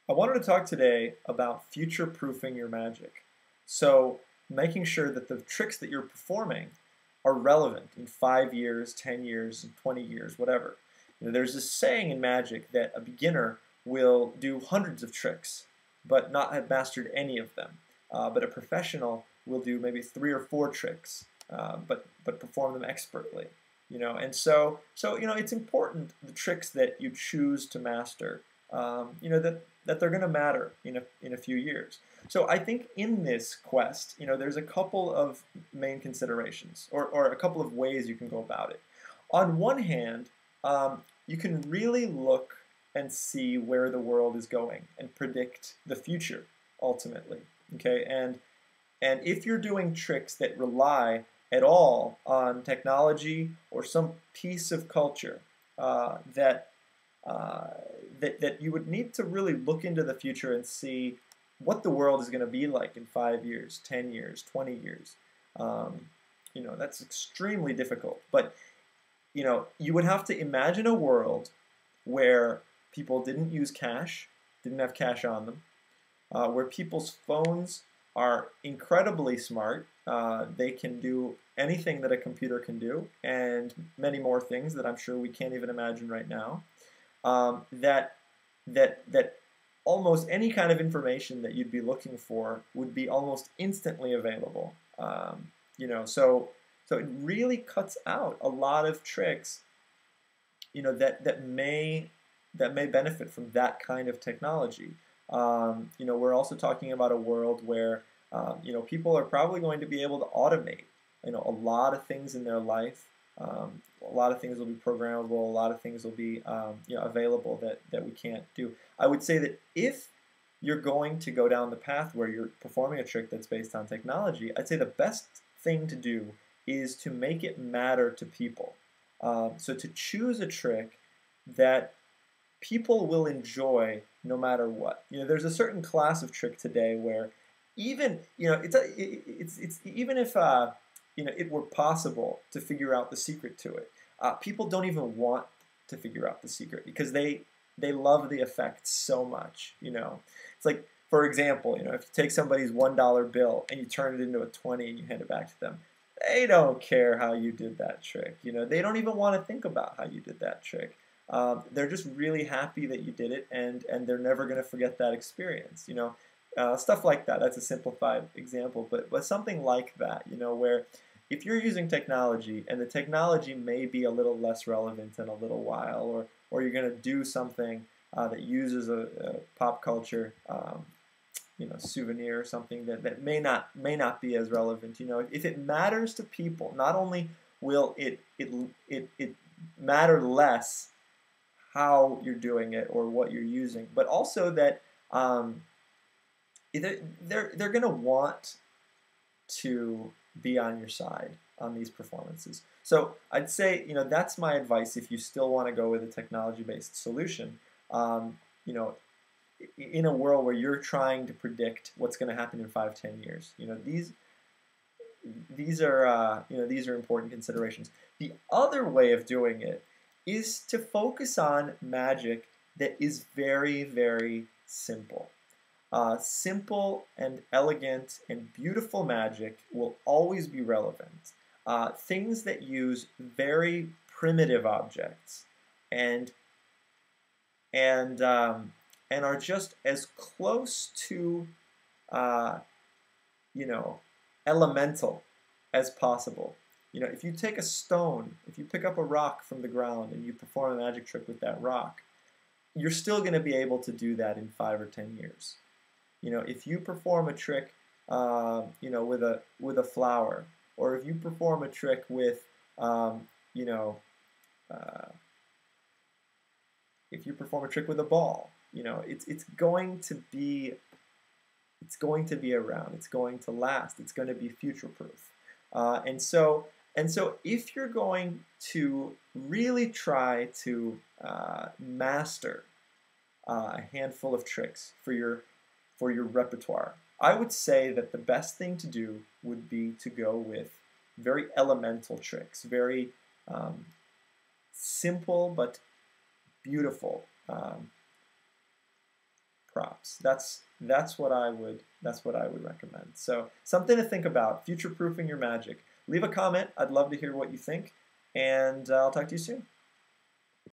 I wanted to talk today about future-proofing your magic. So making sure that the tricks that you're performing are relevant in 5 years, 10 years, 20 years, whatever. There's this saying in magic that a beginner will do hundreds of tricks, but not have mastered any of them. But a professional will do maybe 3 or 4 tricks, but perform them expertly. And so it's important the tricks that you choose to master. That they're going to matter in a few years. So I think in this quest, there's a couple of main considerations, or a couple of ways you can go about it. On one hand, you can really look and see where the world is going and predict the future ultimately. Okay, and if you're doing tricks that rely at all on technology or some piece of culture that you would need to really look into the future and see what the world is going to be like in 5 years, 10 years, 20 years. That's extremely difficult. But, you would have to imagine a world where people didn't use cash, didn't have cash on them, where people's phones are incredibly smart. They can do anything that a computer can do, and many more things that I'm sure we can't even imagine right now. That almost any kind of information that you'd be looking for would be almost instantly available. So it really cuts out a lot of tricks, that may benefit from that kind of technology. We're also talking about a world where people are probably going to be able to automate a lot of things in their life. A lot of things will be programmable. A lot of things will be available that we can't do. I would say that if you're going to go down the path where you're performing a trick that's based on technology, I'd say the best thing to do is to make it matter to people. So to choose a trick that people will enjoy no matter what. There's a certain class of trick today where even it's even if it were possible to figure out the secret to it, people don't even want to figure out the secret because they love the effect so much. It's like, for example, if you take somebody's $1 bill and you turn it into a 20 and you hand it back to them, they don't care how you did that trick. They don't even want to think about how you did that trick. They're just really happy that you did it, and they're never going to forget that experience. Stuff like that. That's a simplified example, but something like that. Where if you're using technology and the technology may be a little less relevant in a little while, or you're going to do something that uses a pop culture souvenir or something that may not be as relevant. If it matters to people, not only will it matter less how you're doing it or what you're using, but also that they're going to want to be on your side on these performances. So I'd say that's my advice if you still want to go with a technology-based solution. In a world where you're trying to predict what's going to happen in 5, 10 years, these are important considerations. The other way of doing it is to focus on magic that is very, very simple. Simple and elegant and beautiful magic will always be relevant. Things that use very primitive objects and are just as close to elemental as possible. If you take a stone, if you pick up a rock from the ground and you perform a magic trick with that rock, you're still going to be able to do that in 5 or 10 years. If you perform a trick, with a flower, or if you perform a trick with, if you perform a trick with a ball, it's going to be around. It's going to last. It's going to be future-proof. And so if you're going to really try to master a handful of tricks for your repertoire, I would say that the best thing to do would be to go with very elemental tricks, very simple but beautiful props. That's what I would recommend. So something to think about, future-proofing your magic. Leave a comment. I'd love to hear what you think, and I'll talk to you soon.